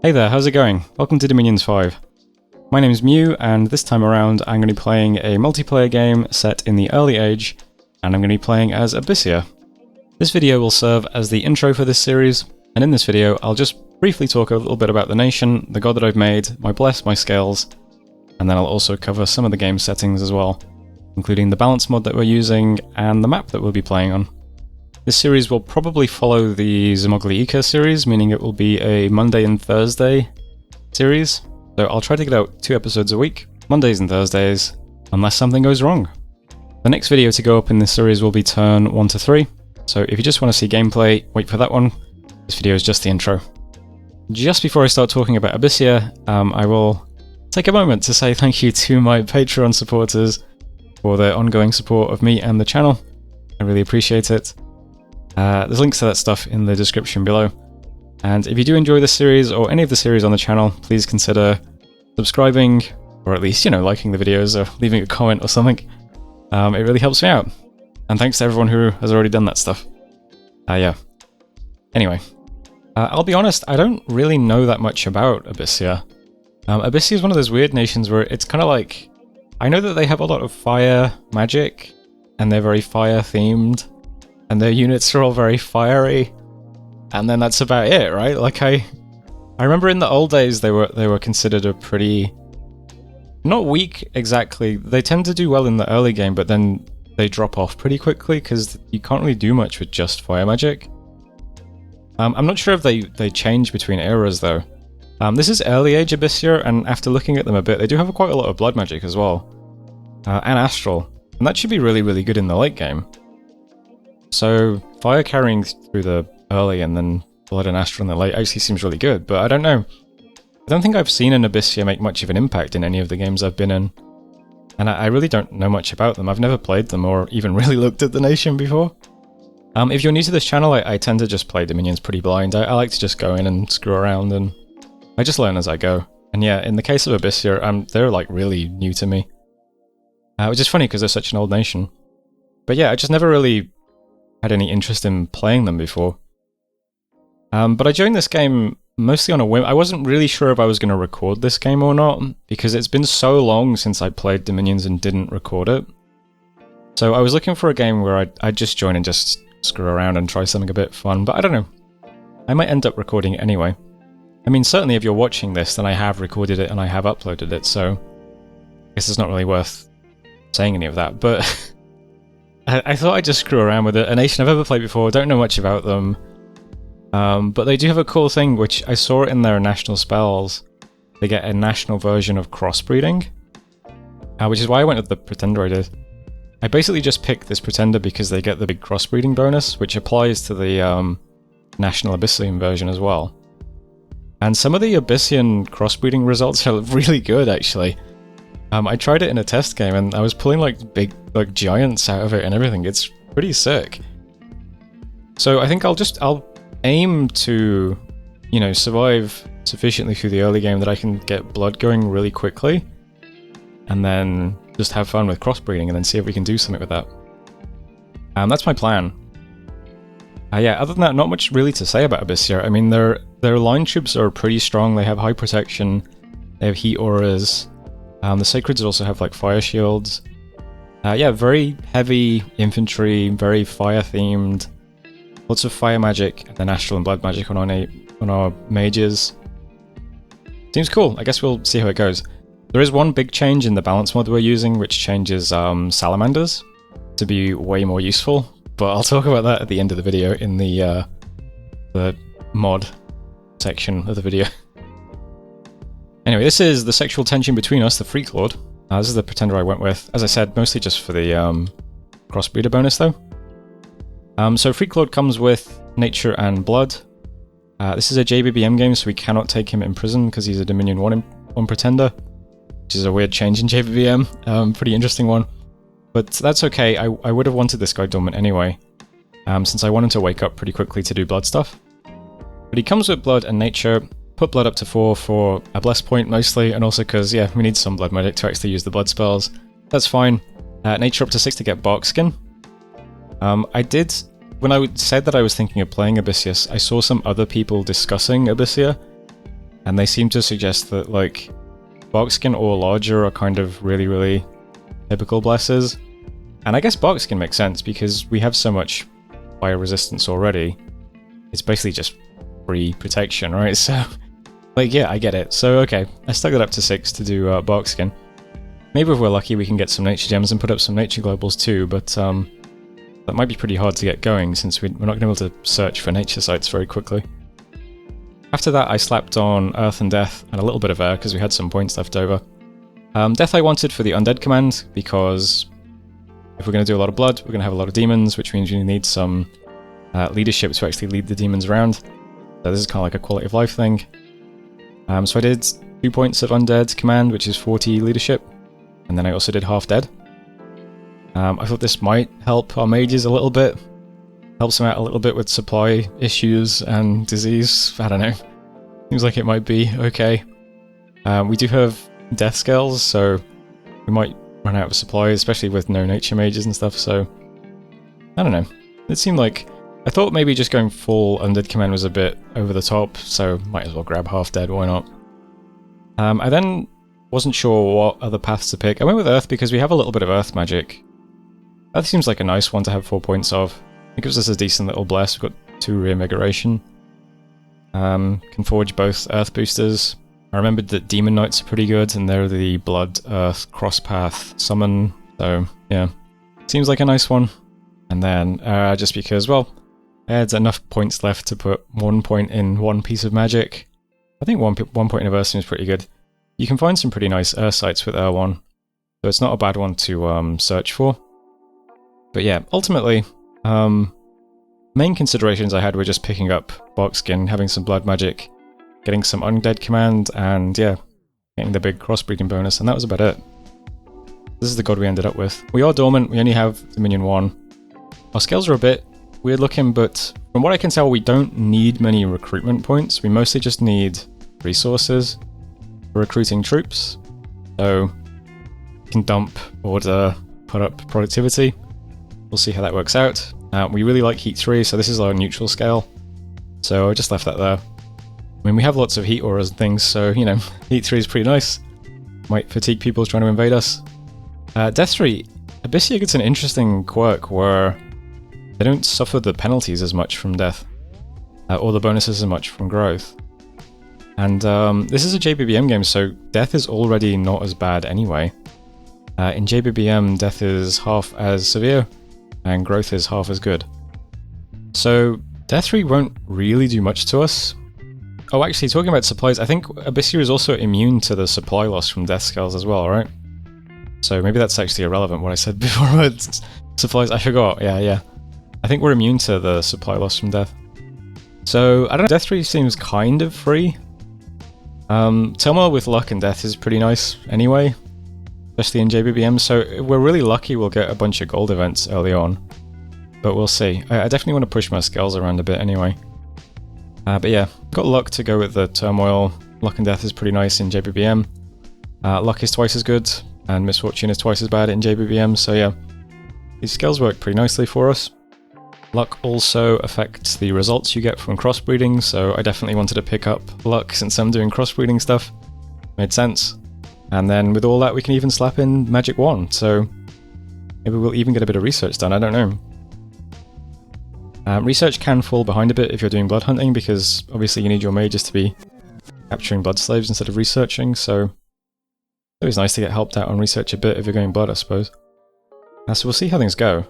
Hey there, how's it going? Welcome to Dominions 5. My name's Mew, and this time around I'm going to be playing a multiplayer game set in the early age, and I'm going to be playing as Abysia. This video will serve as the intro for this series, and in this video I'll just briefly talk a little bit about the nation, the god that I've made, my bless, my scales, and then I'll also cover some of the game settings as well, including the balance mod that we're using and the map that we'll be playing on. This series will probably follow the Zimogli series, meaning it will be a Monday and Thursday series. So I'll try to get out 2 episodes a week, Mondays and Thursdays, unless something goes wrong. The next video to go up in this series will be turn 1 to 3, so if you just want to see gameplay, wait for that one. This video is just the intro. Just before I start talking about Abysia, I will take a moment to say thank you to my Patreon supporters for their ongoing support of me and the channel. I really appreciate it. There's links to that stuff in the description below. And if you do enjoy this series or any of the series on the channel, please consider subscribing, or at least, liking the videos or leaving a comment or something. It really helps me out. And thanks to everyone who has already done that stuff. Yeah. Anyway, I'll be honest, I don't really know that much about Abysia. Abysia is one of those weird nations where it's kind of like, I know that they have a lot of fire magic, and they're very fire themed, and their units are all very fiery, and then that's about it, right? Like I remember in the old days they were considered a pretty, not weak exactly, they tend to do well in the early game, but then they drop off pretty quickly because you can't really do much with just fire magic. I'm not sure if they change between eras though. This is early age Abysia, and after looking at them a bit, they do have quite a lot of blood magic as well, and astral, and that should be really, really good in the late game. So fire carrying through the early and then blood and astral in the late actually seems really good, but I don't know. I don't think I've seen an Abysia make much of an impact in any of the games I've been in, and I really don't know much about them. I've never played them or even really looked at the nation before. If you're new to this channel, I tend to just play Dominions pretty blind. I like to just go in and screw around, and I just learn as I go. And yeah, in the case of Abysia, they're like really new to me. Which is funny because they're such an old nation. But yeah, I just never really had any interest in playing them before. But I joined this game mostly on a whim. I wasn't really sure if I was going to record this game or not, because it's been so long since I played Dominions and didn't record it. So I was looking for a game where I'd just join and just screw around and try something a bit fun, but I don't know. I might end up recording it anyway. I mean, certainly if you're watching this, then I have recorded it and I have uploaded it, so I guess it's not really worth saying any of that, but I thought I'd just screw around with it. A nation I've ever played before, don't know much about them, but they do have a cool thing, which I saw in their national spells. They get a national version of crossbreeding, which is why I went with the pretender I did. I basically just picked this pretender because they get the big crossbreeding bonus, which applies to the national Abyssian version as well. And some of the Abyssian crossbreeding results are really good, actually. I tried it in a test game, and I was pulling like big, giants out of it and everything. It's pretty sick. So I think I'll aim to, survive sufficiently through the early game that I can get blood going really quickly, and then just have fun with crossbreeding, and then see if we can do something with that. That's my plan. Yeah, other than that, not much really to say about Abysia. I mean, their line troops are pretty strong. They have high protection. They have heat auras. The Sacreds also have like fire shields. Yeah, very heavy infantry, very fire themed. Lots of fire magic, and then astral and blood magic on our mages. Seems cool. I guess we'll see how it goes. There is one big change in the balance mod we're using, which changes salamanders to be way more useful. But I'll talk about that at the end of the video in the mod section of the video. Anyway, this is the sexual tension between us, the Freak Lord. This is the pretender I went with. As I said, mostly just for the crossbreeder bonus though. So Freak Lord comes with nature and blood. This is a JBBM game, so we cannot take him in prison because he's a Dominion 1 pretender, which is a weird change in JBBM. Pretty interesting one. But that's okay. I would have wanted this guy dormant anyway, since I wanted to wake up pretty quickly to do blood stuff. But he comes with blood and nature. Put blood up to 4 for a bless point mostly, and also because, yeah, we need some blood magic to actually use the blood spells. That's fine. Nature up to 6 to get bark skin. When I said that I was thinking of playing Abysia, I saw some other people discussing Abysia, and they seem to suggest that like Barkskin or larger are kind of really, really typical blessers. And I guess Barkskin makes sense because we have so much fire resistance already. It's basically just free protection, right? So, like, yeah, I get it. So, okay, I stuck it up to 6 to do Barkskin. Maybe if we're lucky we can get some nature gems and put up some nature globals too, but that might be pretty hard to get going since we're not going to be able to search for nature sites very quickly. After that I slapped on Earth and Death and a little bit of Air because we had some points left over. Death I wanted for the Undead command because if we're going to do a lot of blood, we're going to have a lot of demons, which means we need some leadership to actually lead the demons around. So this is kind of like a quality of life thing. So I did 2 points of Undead command, which is 40 leadership, and then I also did half dead. I thought this might help our mages a little bit. Helps them out a little bit with supply issues and disease. I don't know. Seems like it might be okay. We do have death scales, so we might run out of supply, especially with no nature mages and stuff, so I don't know. It seemed like I thought maybe just going full Undead command was a bit over the top, so might as well grab half dead, why not? I then wasn't sure what other paths to pick. I went with Earth because we have a little bit of Earth magic. That seems like a nice one to have 4 points of. It gives us a decent little bless. We've got 2 reinvigoration. Can forge both Earth boosters. I remembered that Demon Knights are pretty good, and they're the Blood, Earth, Crosspath summon, so yeah. Seems like a nice one. And then, just because, well, I had enough points left to put 1 point in one piece of magic. I think one point in Earth seems pretty good. You can find some pretty nice Earth sites with R1, so it's not a bad one to search for. But yeah, ultimately, main considerations I had were just picking up Barkskin, having some blood magic, getting some Undead command, and yeah, getting the big crossbreeding bonus, and that was about it. This is the god we ended up with. We are dormant, we only have Dominion 1. Our scales are a bit weird looking, but from what I can tell we don't need many recruitment points, we mostly just need resources for recruiting troops. So, we can dump, order, put up productivity. We'll see how that works out. We really like heat 3, so this is our neutral scale. So I just left that there. I mean, we have lots of heat auras and things, so, you know, heat 3 is pretty nice. Might fatigue people trying to invade us. Death 3, Abysia gets an interesting quirk where they don't suffer the penalties as much from death, or the bonuses as much from growth. And this is a JBBM game, so death is already not as bad anyway. In JBBM, death is half as severe, and growth is half as good. So death 3 won't really do much to us. Oh, actually, talking about supplies, I think Abysia is also immune to the supply loss from death scales as well, right? So maybe that's actually irrelevant, what I said before about supplies. I forgot, yeah. I think we're immune to the supply loss from death. So, I don't know, death 3 seems kind of free. Turmoil with luck and death is pretty nice anyway, especially in JBBM, so if we're really lucky we'll get a bunch of gold events early on. But we'll see. I definitely want to push my scales around a bit anyway. But yeah, got luck to go with the turmoil. Luck and death is pretty nice in JBBM. Luck is twice as good, and misfortune is twice as bad in JBBM, so yeah. These scales work pretty nicely for us. Luck also affects the results you get from crossbreeding, so I definitely wanted to pick up luck since I'm doing crossbreeding stuff. Made sense. And then with all that we can even slap in Magic 1, so maybe we'll even get a bit of research done, I don't know. Research can fall behind a bit if you're doing blood hunting, because obviously you need your mages to be capturing blood slaves instead of researching, so it's always nice to get helped out on research a bit if you're going blood, I suppose. So we'll see how things go.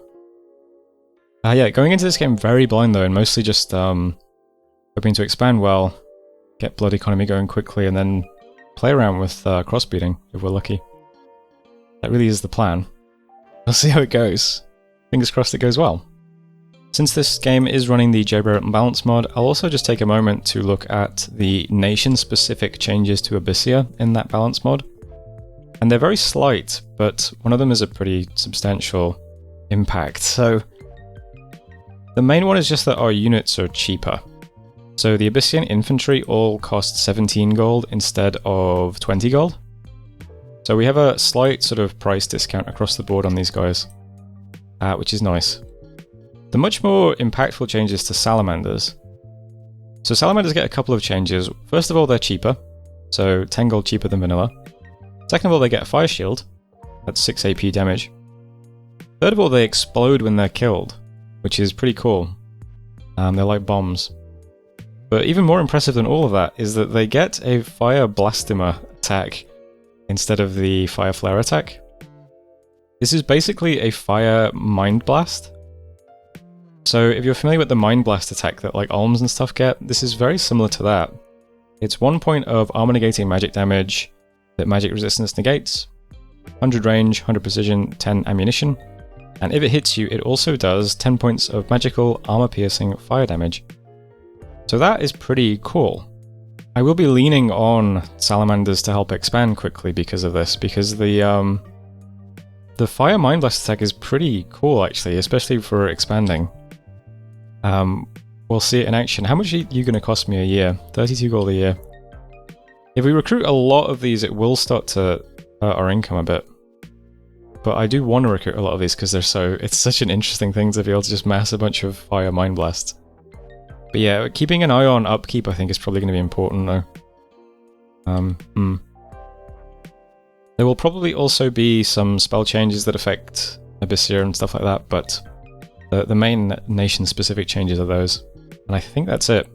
Yeah, going into this game very blind though, and mostly just hoping to expand well, get blood economy going quickly, and then play around with crossbreeding if we're lucky. That really is the plan. We'll see how it goes. Fingers crossed it goes well. Since this game is running the JBBM balance mod, I'll also just take a moment to look at the nation-specific changes to Abysia in that balance mod. And they're very slight, but one of them is a pretty substantial impact. So the main one is just that our units are cheaper. So the Abyssian infantry all cost 17 gold instead of 20 gold. So we have a slight sort of price discount across the board on these guys, which is nice. The much more impactful changes to salamanders. So salamanders get a couple of changes. First of all, they're cheaper. so 10 gold cheaper than vanilla. Second of all, they get a fire shield, that's 6 AP damage. Third of all, they explode when they're killed, which is pretty cool. They're like bombs. But even more impressive than all of that is that they get a fire blastomer attack instead of the fire flare attack. This is basically a fire mind blast. So if you're familiar with the mind blast attack that like Alms and stuff get, this is very similar to that. It's 1 point of armor negating magic damage that magic resistance negates, 100 range, 100 precision, 10 ammunition, and if it hits you, it also does 10 points of magical armor piercing fire damage. So that is pretty cool. I will be leaning on salamanders to help expand quickly because of this, because the fire mind blast attack is pretty cool actually, especially for expanding. We'll see it in action. How much are you going to cost me a year? 32 gold a year. If we recruit a lot of these, it will start to hurt our income a bit. But I do want to recruit a lot of these because it's such an interesting thing to be able to just mass a bunch of fire mind blasts. But yeah, keeping an eye on upkeep I think is probably going to be important though. There will probably also be some spell changes that affect Abysia and stuff like that, but the main nation-specific changes are those. And I think that's it.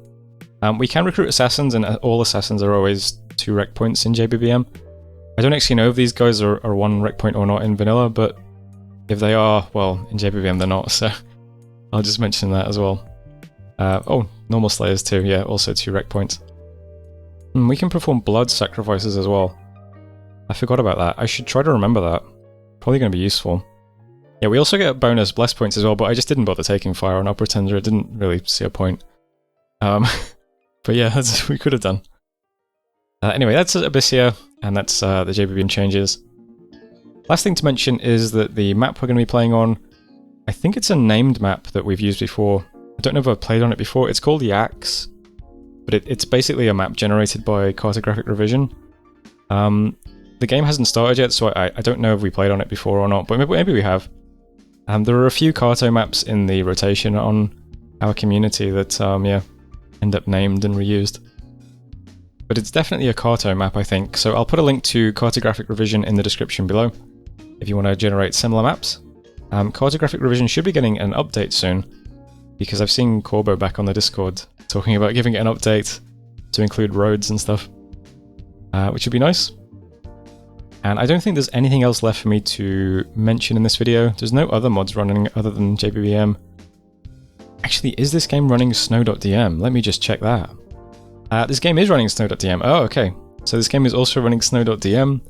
We can recruit assassins, and all assassins are always 2 rec points in JBBM. I don't actually know if these guys are 1 rec point or not in vanilla, but if they are, well, in JBBM they're not, so I'll just mention that as well. Oh, normal slayers too, yeah, also 2 rec points. We can perform blood sacrifices as well. I forgot about that. I should try to remember that. Probably going to be useful. Yeah, we also get bonus bless points as well, but I just didn't bother taking fire on our pretender. I didn't really see a point. But yeah, that's we could have done. Anyway, that's Abysia, and that's the JBBM changes. Last thing to mention is that the map we're going to be playing on, I think it's a named map that we've used before. I don't know if I've played on it before. It's called the Axe, but it's basically a map generated by Cartographic Revision. The game hasn't started yet, so I don't know if we played on it before or not, but maybe we have. There are a few Carto maps in the rotation on our community that end up named and reused. But it's definitely a Carto map, I think, so I'll put a link to Cartographic Revision in the description below if you want to generate similar maps. Cartographic Revision should be getting an update soon, because I've seen Corbo back on the Discord talking about giving it an update to include roads and stuff, which would be nice. And I don't think there's anything else left for me to mention in this video. There's no other mods running other than JBBM. Actually, is this game running snow.dm? Let me just check that. This game is running snow.dm. Oh, okay. So this game is also running snow.dm,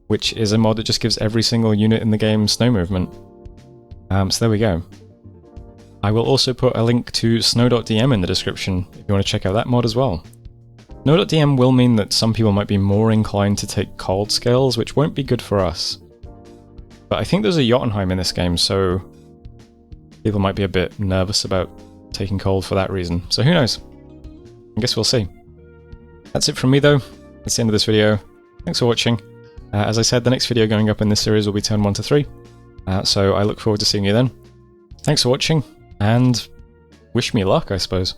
which is a mod that just gives every single unit in the game snow movement. So there we go. I will also put a link to snow.dm in the description if you want to check out that mod as well. Snow.dm will mean that some people might be more inclined to take cold scales, which won't be good for us. But I think there's a Jotunheim in this game, so people might be a bit nervous about taking cold for that reason. So who knows? I guess we'll see. That's it from me though. That's the end of this video. Thanks for watching. As I said, the next video going up in this series will be turn 1 to 3. So I look forward to seeing you then. Thanks for watching, and wish me luck, I suppose.